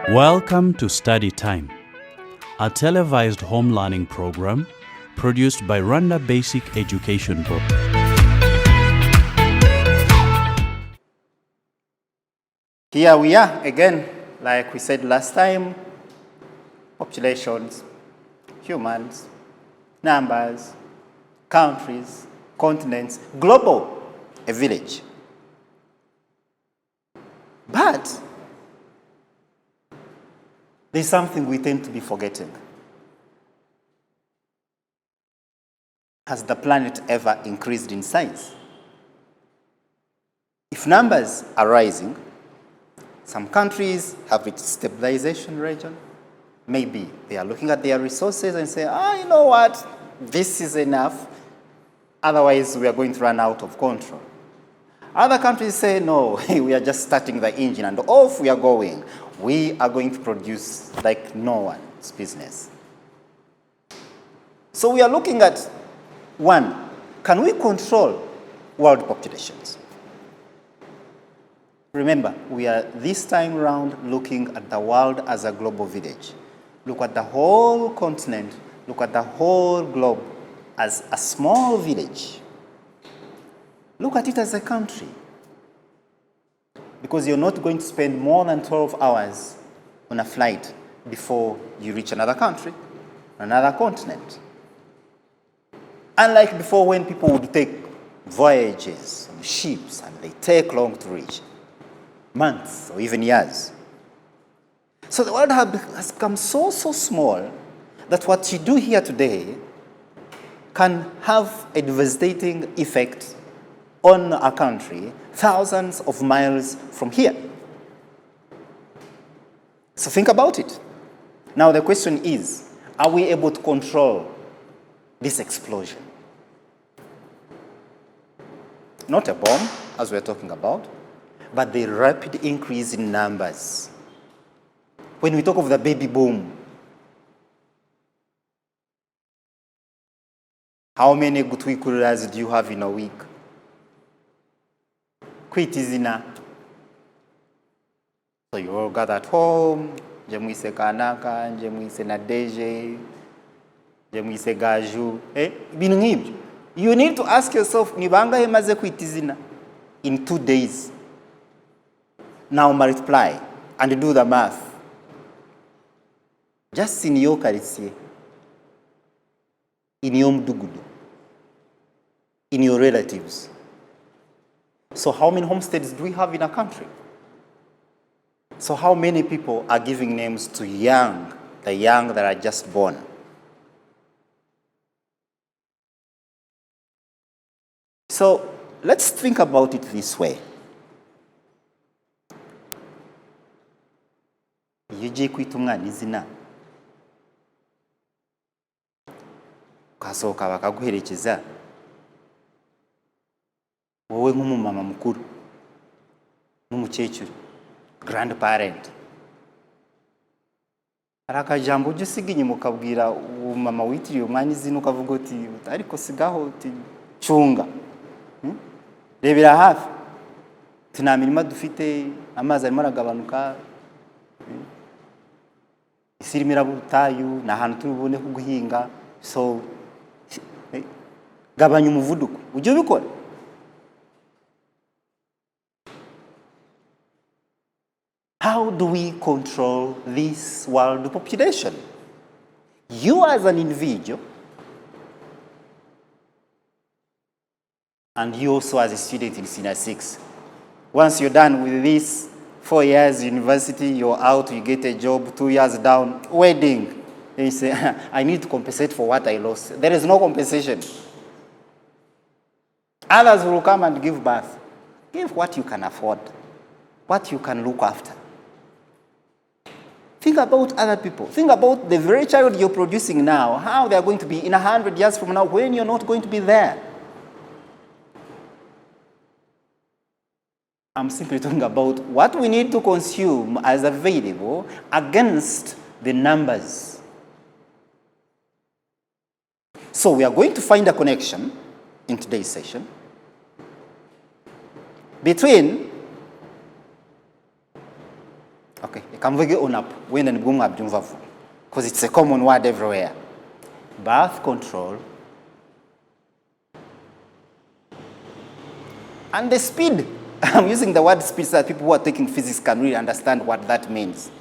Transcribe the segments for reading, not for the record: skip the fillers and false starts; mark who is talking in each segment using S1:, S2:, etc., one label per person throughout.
S1: Welcome to Study Time, a televised home learning program produced by Rwanda Basic Education Board.
S2: Here we are again, like we said last time, populations, humans, numbers, countries, continents, global, a village. But there's something we tend to be forgetting. Has the planet ever increased in size? If numbers are rising, some countries have reached stabilization region. Maybe they are looking at their resources and say, you know what, this is enough. Otherwise, we are going to run out of control. Other countries say, no, we are just starting the engine and off we are going. We are going to produce like no one's business. So we are looking at, one, can we control world populations? Remember, we are this time around looking at the world as a global village. Look at the whole continent, look at the whole globe as a small village. Look at it as a country. Because you're not going to spend more than 12 hours on a flight before you reach another country, another continent. Unlike before when people would take voyages on ships and they take long to reach, months or even years. So the world has become so small that what you do here today can have a devastating effect on a country thousands of miles from here. So think about it. Now the question is, are we able to control this explosion? Not a bomb, as we're talking about, but the rapid increase in numbers. When we talk of the baby boom, how many Gutwikurers do you have in a week? Kwitizina. So you all gather at home, jemwise kanaka, jemwise nadeje, jemwise gaju, ibintu nk'ibyo. You need to ask yourself, ni bangahe maze kwitizina in 2 days? Now multiply and do the math. Just in your quartier, in your mdugudu, in your relatives. So how many homesteads do we have in a country? So how many people are giving names to the young that are just born? So let's think about it this way. Iyo ugiye kwita umwana izina, ukasohoka bakaguherekeza, wowe nk'umumama mukuru n'umukecuru, grandparent, hari akajambo ujya usiga inyuma ukabwira uwo mama witiriye umwana izina ukavuga uti ariko sigaho uti cunga, rebera hafi, uti nta mirima dufite, amazi arimo aragabanuka, isi irimo irabutayu, nta hantu turi bubone ho guhinga, so gabanya umuvuduko, ujye ubikora. How do we control this world population? You as an individual, and you also as a student in Senior 6. Once you're done with this 4 years university, you're out, you get a job, 2 years down, wedding. And you say, I need to compensate for what I lost. There is no compensation. Others will come and give birth. Give what you can afford, what you can look after. Think about other people. Think about the very child you're producing now, how they are going to be in 100 years from now when you're not going to be there. I'm simply talking about what we need to consume as available against the numbers. So we are going to find a connection in today's session between Okay, because it's a common word everywhere. Birth control and the speed. I'm using the word speed so that people who are taking physics can really understand what that means.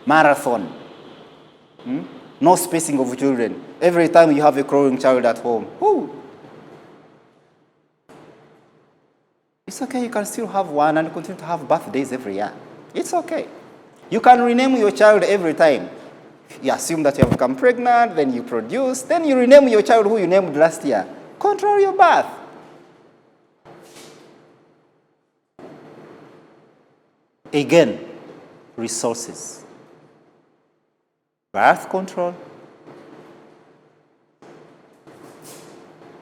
S2: Marathon. No spacing of children. Every time you have a crawling child at home, it's okay, you can still have one and continue to have birthdays every year. It's okay. You can rename your child every time. You assume that you have become pregnant, then you produce, then you rename your child who you named last year. Control your birth. Again, resources. Birth control,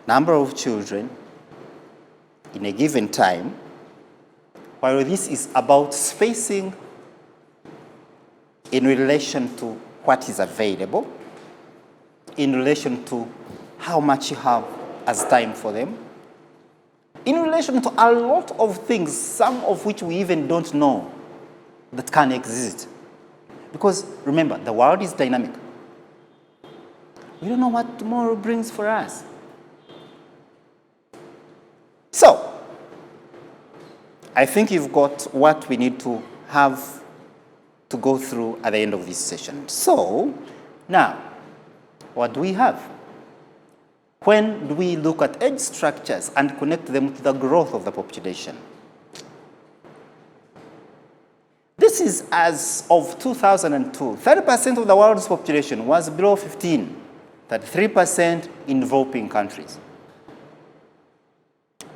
S2: number of children in a given time, while this is about spacing in relation to what is available, in relation to how much you have as time for them, in relation to a lot of things, some of which we even don't know that can exist. Because remember, the world is dynamic. We don't know what tomorrow brings for us. So, I think you've got what we need to have to go through at the end of this session. So, now, what do we have? When do we look at age structures and connect them to the growth of the population? This is as of 2002. 30% of the world's population was below 15, 33% in developing countries.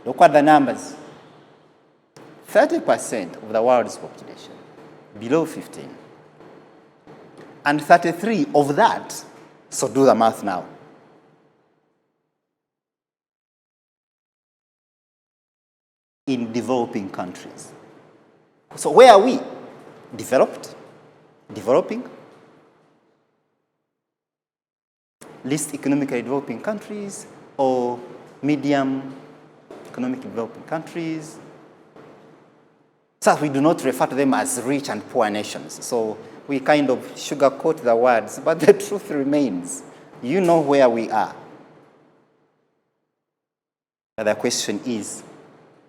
S2: Look at the numbers. 30% of the world's population below 15. And 33 of that, so do the math now, in developing countries. So where are we? Developed? Developing? Least economically developing countries or medium economically developing countries? So we do not refer to them as rich and poor nations. So we kind of sugarcoat the words, but the truth remains. You know where we are. The question is,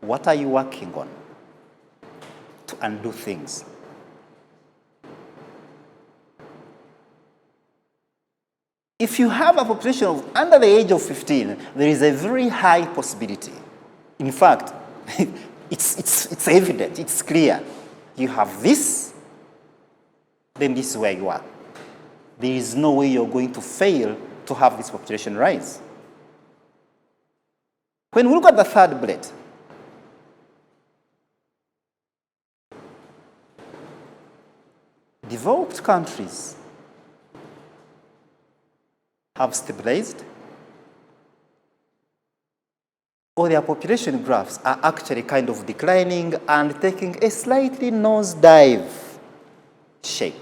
S2: what are you working on to undo things? If you have a population of under the age of 15, there is a very high possibility. In fact, it's evident, it's clear. You have this, then this is where you are. There is no way you're going to fail to have this population rise. When we look at the third bullet, developed countries have stabilized, or their population graphs are actually kind of declining and taking a slightly nosedive shape.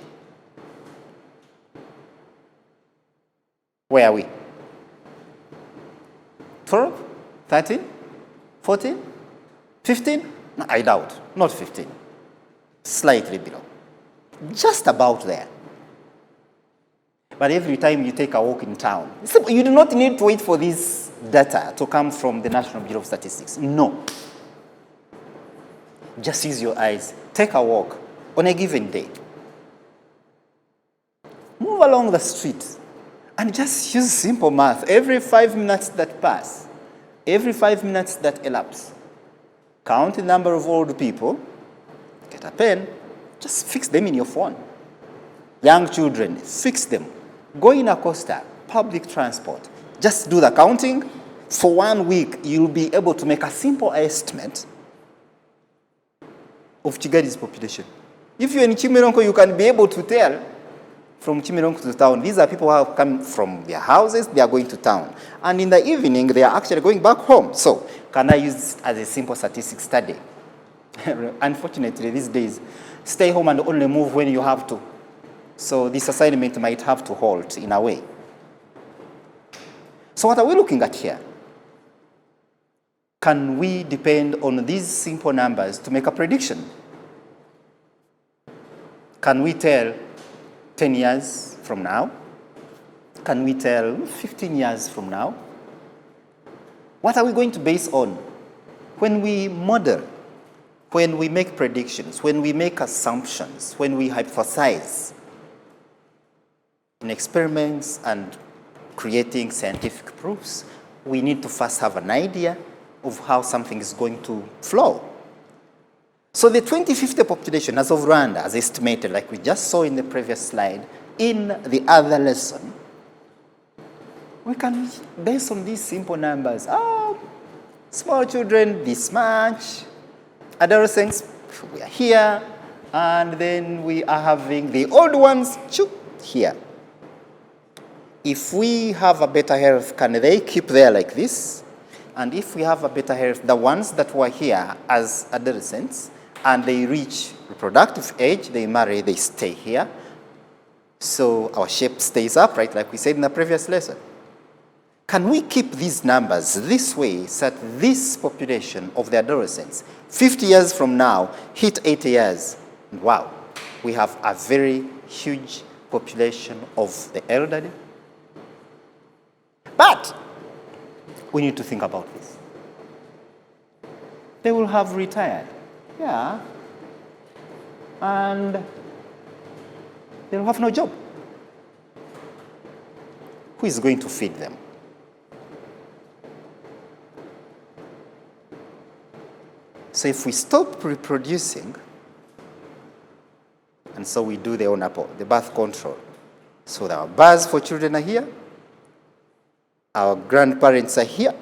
S2: Where are we? 12? 13? 14? 15? No, I doubt. Not 15. Slightly below. Just about there. But every time you take a walk in town, you do not need to wait for this data to come from the National Bureau of Statistics. No. Just use your eyes. Take a walk on a given day. Move along the street and just use simple math. Every 5 minutes that pass, every 5 minutes that elapse, count the number of old people, get a pen, just fix them in your phone. Young children, fix them. Go in a coaster, public transport. Just do the counting. For 1 week, you'll be able to make a simple estimate of Kigali's population. If you're in Chimironko, you can be able to tell from Chimironko to town, these are people who have come from their houses, they are going to town. And in the evening, they are actually going back home. So, can I use this as a simple statistics study? Unfortunately, these days, stay home and only move when you have to. So this assignment might have to halt in a way. So what are we looking at here? Can we depend on these simple numbers to make a prediction? Can we tell 10 years from now? Can we tell 15 years from now? What are we going to base on? When we model, when we make predictions, when we make assumptions, when we hypothesize in experiments and creating scientific proofs, we need to first have an idea of how something is going to flow. So the 2050 population as of Rwanda, as estimated, like we just saw in the previous slide, in the other lesson, we can, based on these simple numbers, small children, this much, adolescents, we are here, and then we are having the old ones, here. If we have a better health, can they keep there like this? And if we have a better health, the ones that were here as adolescents, and they reach reproductive age, they marry, they stay here. So our shape stays upright, like we said in the previous lesson. Can we keep these numbers this way so that this population of the adolescents, 50 years from now, hit 80 years? Wow, we have a very huge population of the elderly. But we need to think about this. They will have retired. Yeah, and they'll have no job. Who is going to feed them? So if we stop reproducing, and so we do the birth control, so our births for children are here, our grandparents are here,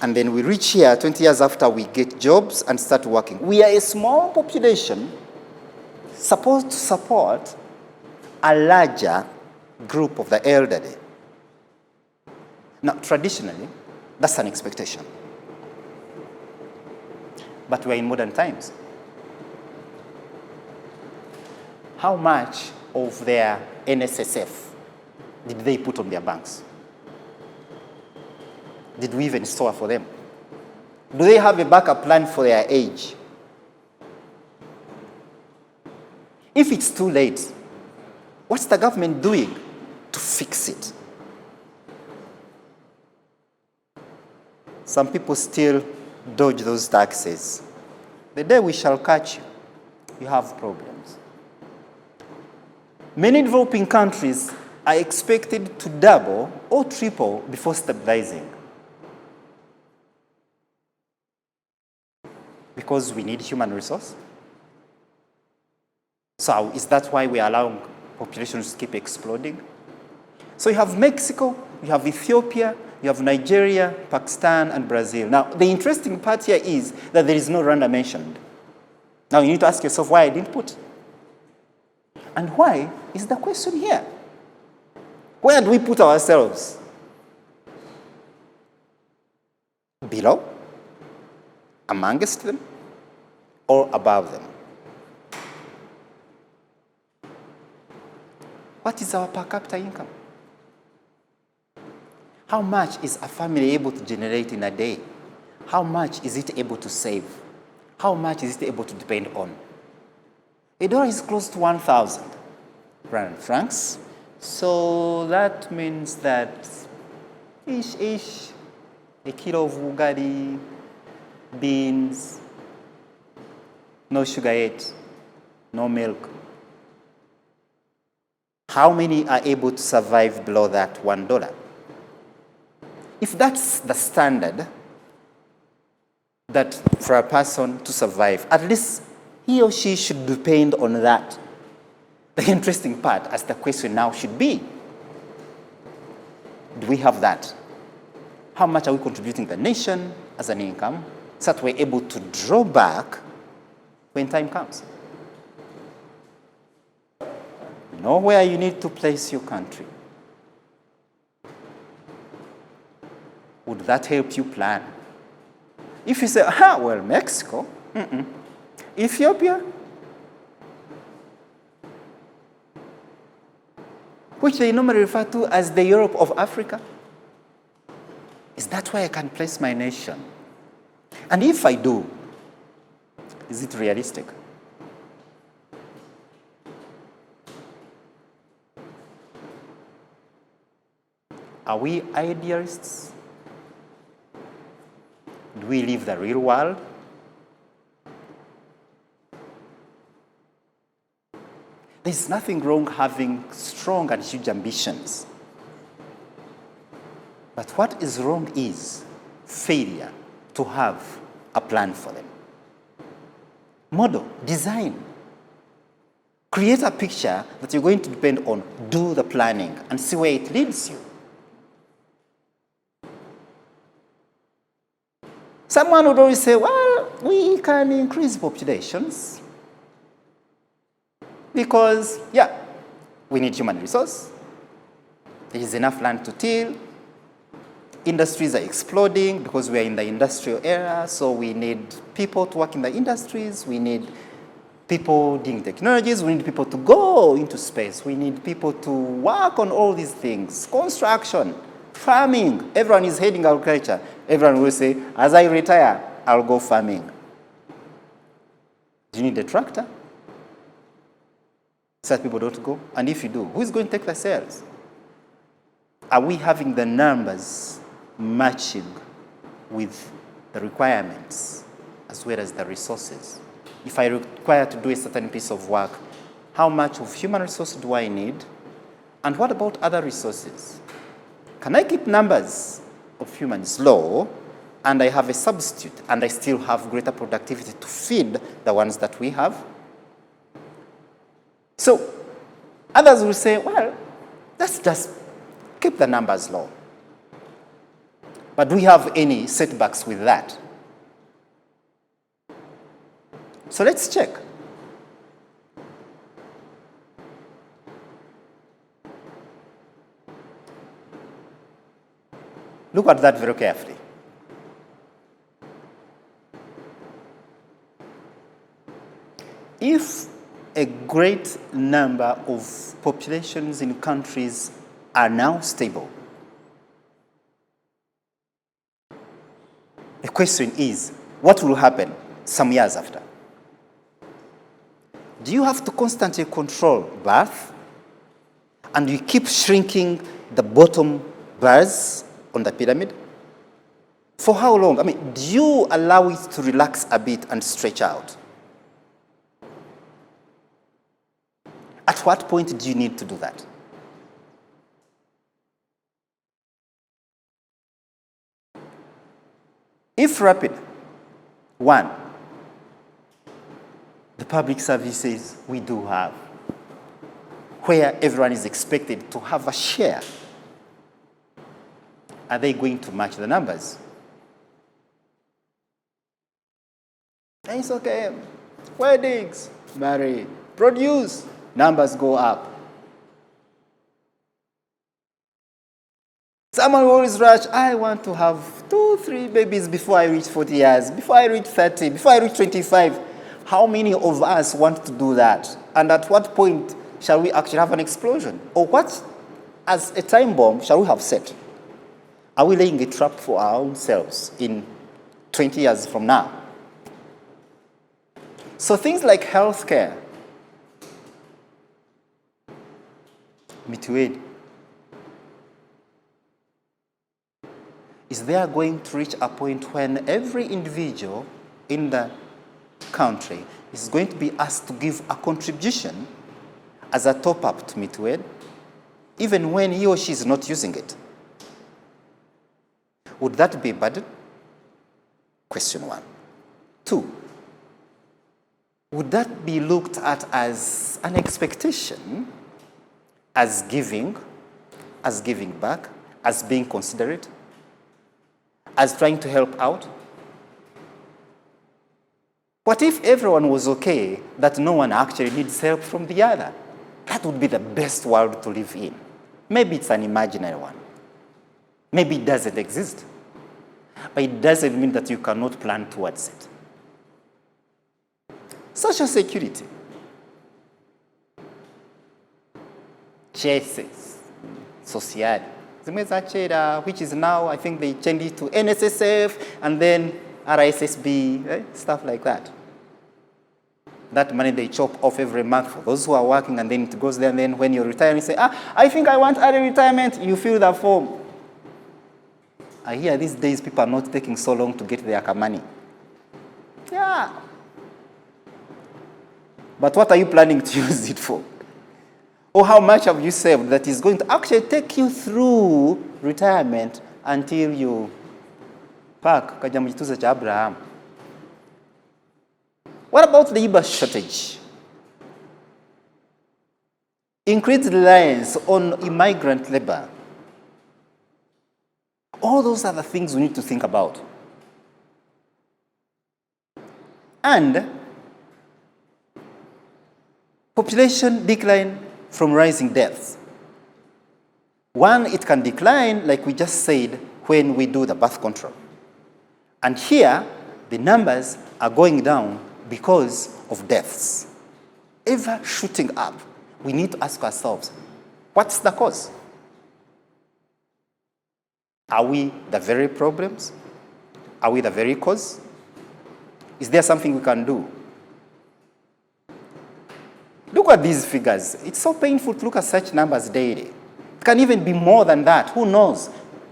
S2: and then we reach here 20 years after we get jobs and start working. We are a small population supposed to support a larger group of the elderly. Now, traditionally, that's an expectation. But we're in modern times. How much of their NSSF did they put on their banks? Did we even store for them? Do they have a backup plan for their age? If it's too late, what's the government doing to fix it? Some people still dodge those taxes. The day we shall catch you, you have problems. Many developing countries are expected to double or triple before stabilizing. Because we need human resource. So is that why we are allowing populations to keep exploding? So you have Mexico, you have Ethiopia, you have Nigeria, Pakistan, and Brazil. Now, the interesting part here is that there is no Rwanda mentioned. Now, you need to ask yourself why I didn't put. And why is the question here. Where do we put ourselves? Below? Amongst them? Or above them? What is our per capita income? How much is a family able to generate in a day? How much is it able to save? How much is it able to depend on? $1 is close to 1,000 Rand francs. So that means that a kilo of ugari, beans, no sugar yet, no milk. How many are able to survive below that $1? If that's the standard that for a person to survive, at least he or she should depend on that. The interesting part, as the question now should be, do we have that? How much are we contributing to the nation as an income so that we're able to draw back when time comes? Know where you need to place your country. Would that help you plan? If you say, well, Mexico, Ethiopia, which they normally refer to as the Europe of Africa, is that where I can place my nation? And if I do, is it realistic? Are we idealists? Do we live the real world? There's nothing wrong having strong and huge ambitions. But what is wrong is failure to have a plan for them. Model, design. Create a picture that you're going to depend on, do the planning, and see where it leads you. Someone would always say, well, we can increase populations because, yeah, we need human resource. There is enough land to till. Industries are exploding because we are in the industrial era, so we need people to work in the industries. We need people doing technologies. We need people to go into space. We need people to work on all these things. Construction, farming. Everyone is heading agriculture. Everyone will say, as I retire, I'll go farming. Do you need a tractor? So that people don't go. And if you do, who is going to take the sales? Are we having the numbers matching with the requirements as well as the resources? If I require to do a certain piece of work, how much of human resource do I need? And what about other resources? Can I keep numbers of humans low and I have a substitute and I still have greater productivity to feed the ones that we have? So others will say, well, let's just keep the numbers low. But do we have any setbacks with that? So let's check. Look at that very carefully. If a great number of populations in countries are now stable, the question is, what will happen some years after? Do you have to constantly control birth? And you keep shrinking the bottom bars on the pyramid? For how long? I mean, do you allow it to relax a bit and stretch out? At what point do you need to do that? If rapid, one, the public services we do have, where everyone is expected to have a share, are they going to match the numbers? And it's okay. Weddings, marry, produce, numbers go up. Someone will always rush, I want to have 2, 3 babies before I reach 40 years, before I reach 30, before I reach 25. How many of us want to do that? And at what point shall we actually have an explosion? Or what, as a time bomb, shall we have set? Are we laying a trap for our own selves in 20 years from now? So things like healthcare, metioned, is there going to reach a point when every individual in the country is going to be asked to give a contribution as a top-up to metioned, even when he or she is not using it? Would that be a burden? Question 1. 2, would that be looked at as an expectation, as giving back, as being considerate, as trying to help out? What if everyone was okay that no one actually needs help from the other? That would be the best world to live in. Maybe it's an imaginary one. Maybe it doesn't exist. But it doesn't mean that you cannot plan towards it. Social security. Chases, social. Which is now, I think they changed it to NSSF and then RSSB, stuff like that. That money they chop off every month for those who are working, and then it goes there, and then when you retire, you say, I think I want early retirement, you fill the form. I hear these days people are not taking so long to get their money. Yeah. But what are you planning to use it for? Or how much have you saved that is going to actually take you through retirement until you park kaja mu kituuzo cha Abraham? What about the labor shortage? Increased reliance on immigrant labor. All those are the things we need to think about. And population decline from rising deaths. One, it can decline, like we just said, when we do the birth control. And here, the numbers are going down because of deaths. Ever shooting up. We need to ask ourselves, what's the cause? Are we the very problems? Are we the very cause? Is there something we can do? Look at these figures. It's so painful to look at such numbers daily. It can even be more than that. Who knows?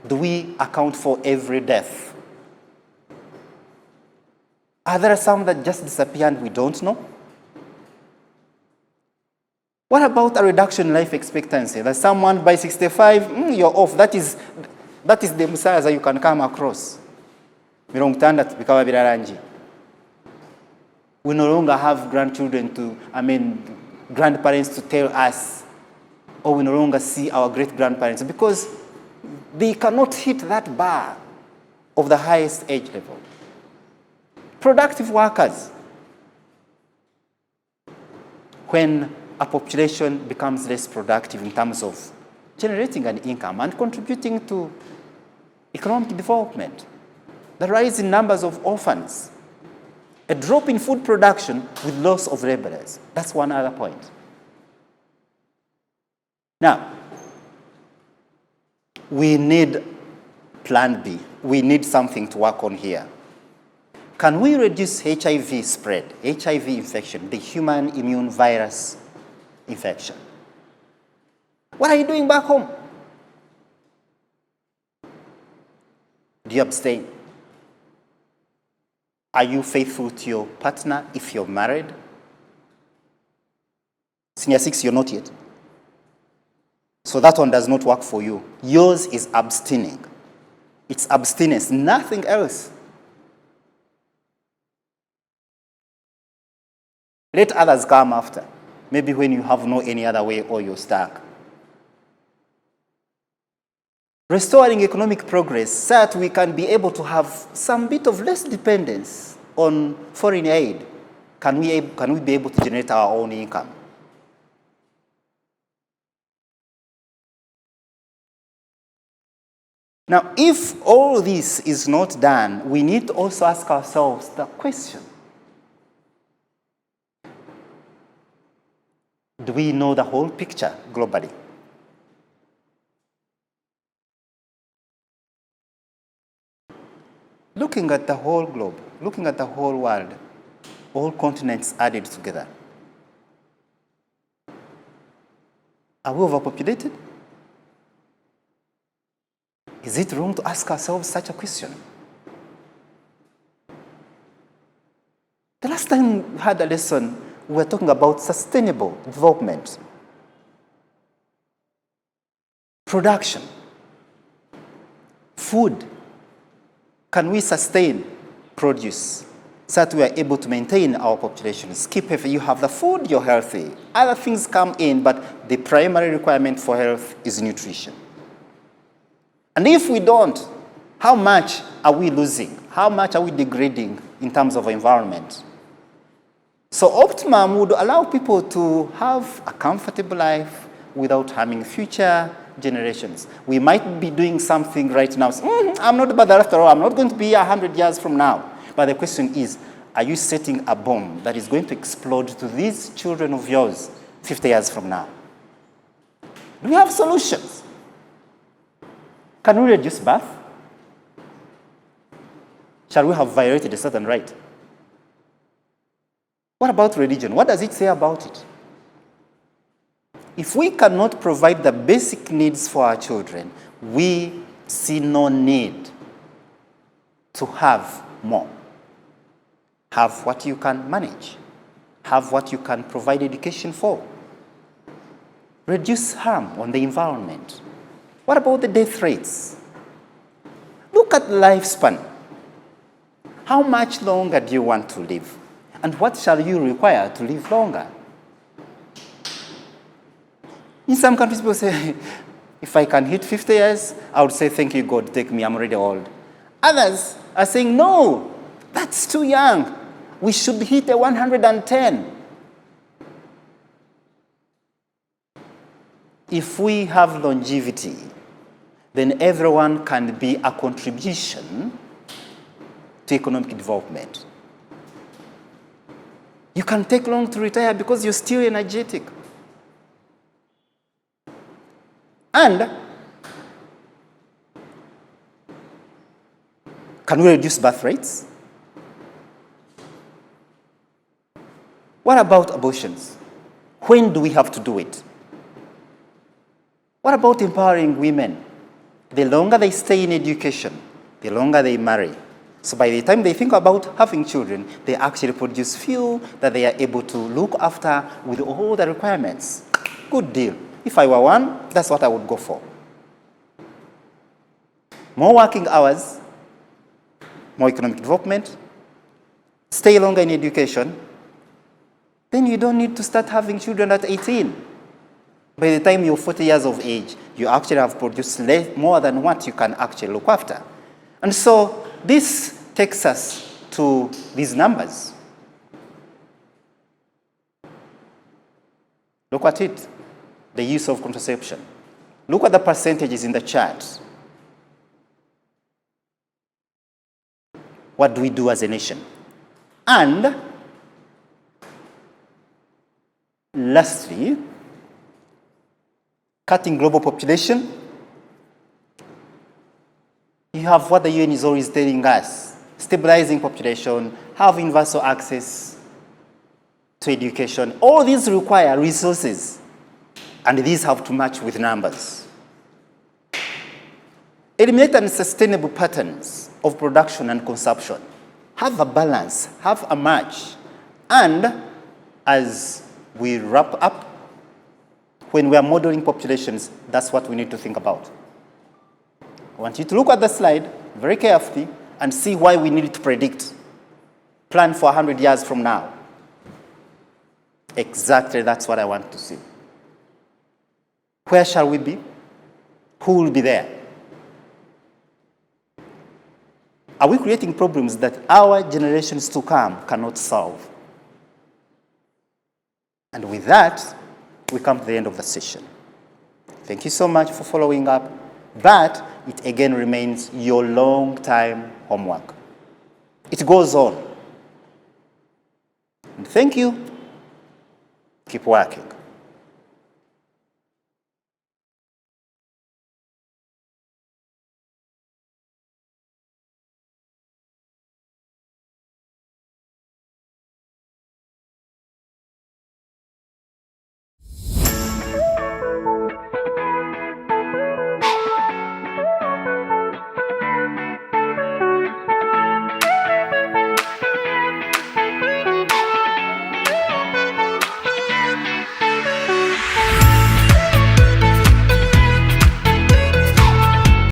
S2: Do we account for every death? Are there some that just disappear and we don't know? What about a reduction in life expectancy? That someone by 65, you're off. That is the messiah that you can come across. We no longer have grandchildren grandparents to tell us, or we no longer see our great-grandparents because they cannot hit that bar of the highest age level. Productive workers. When a population becomes less productive in terms of generating an income and contributing to economic development, the rise in numbers of orphans, a drop in food production with loss of laborers. That's one other point. Now, we need plan B. We need something to work on here. Can we reduce HIV spread, HIV infection, the human immune virus infection? What are you doing back home? Do you abstain? Are you faithful to your partner if you're married? Senior 6, you're not yet. So that one does not work for you. Yours is abstaining. It's abstinence, nothing else. Let others come after. Maybe when you have no any other way or you're stuck. Restoring economic progress so that we can be able to have some bit of less dependence on foreign aid. Can we be able to generate our own income? Now, if all this is not done, we need to also ask ourselves the question, do we know the whole picture globally? Looking at the whole globe, looking at the whole world, all continents added together, are we overpopulated? Is it wrong to ask ourselves such a question? The last time we had a lesson, we were talking about sustainable development, production, food. Can we sustain produce so that we are able to maintain our populations? If you have the food, you're healthy. Other things come in, but the primary requirement for health is nutrition. And if we don't, how much are we losing? How much are we degrading in terms of environment? So optimum would allow people to have a comfortable life without harming future generations. We might be doing something right now. I'm not bad after all. I'm not going to be 100 years from now. But the question is, are you setting a bomb that is going to explode to these children of yours 50 years from now? Do we have solutions? Can we reduce birth? Shall we have violated a certain right? What about religion? What does it say about it? If we cannot provide the basic needs for our children, we see no need to have more. Have what you can manage. Have what you can provide education for. Reduce harm on the environment. What about the death rates? Look at the lifespan. How much longer do you want to live? And what shall you require to live longer? In some countries, people say, if I can hit 50 years, I would say, thank you, God, take me, I'm already old. Others are saying, no, that's too young. We should hit a 110. If we have longevity, then everyone can be a contribution to economic development. You can take long to retire because you're still energetic. And can we reduce birth rates? What about abortions? When do we have to do it? What about empowering women? The longer they stay in education, the longer they marry. So by the time they think about having children, they actually produce few that they are able to look after with all the requirements. Good deal. If I were one, that's what I would go for. More working hours, more economic development, stay longer in education, then you don't need to start having children at 18. By the time you're 40 years of age, you actually have produced more than what you can actually look after. And so this takes us to these numbers. Look at it, the use of contraception. Look at the percentages in the chart. What do we do as a nation? And lastly, cutting global population. You have what the UN is always telling us: stabilizing population, have universal access to education. All these require resources, and these have to match with numbers. Eliminate unsustainable patterns of production and consumption. Have a balance, have a match. And as we wrap up, when we are modeling populations, that's what we need to think about. I want you to look at the slide very carefully and see why we need to predict. Plan for 100 years from now. Exactly, that's what I want to see. Where shall we be? Who will be there? Are we creating problems that our generations to come cannot solve? And with that, we come to the end of the session. Thank you so much for following up, but it again remains your long-time homework. It goes on. And thank you. Keep working.